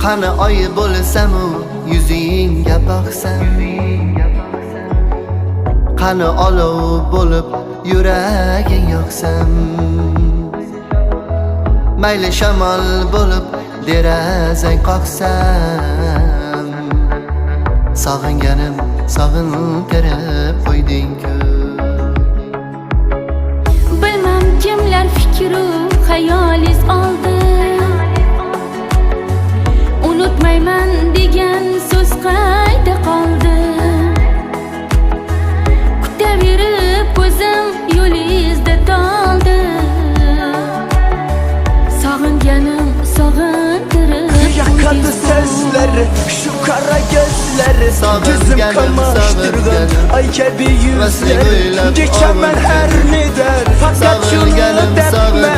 Qani oy bo'lsam u yuzingga boqsam, qani olov bo'lib yuraging yoqsam, mayli shamol bo'lib derazang qoqsam, sog'inganim sog'intirib qo'yding-ku. Bilmam kimlar fikru xayolingiz oldi, unutmayman degan so'z qayda qoldi? Kutaverib ko'zim yo'lingizda toldi, sog'inganim sog'intirib Yakadı sözleri, şu kara gözleri, gözüm kamaştırgan ay gibi yüzleri. Geçemem her ne der, fakat şunu depme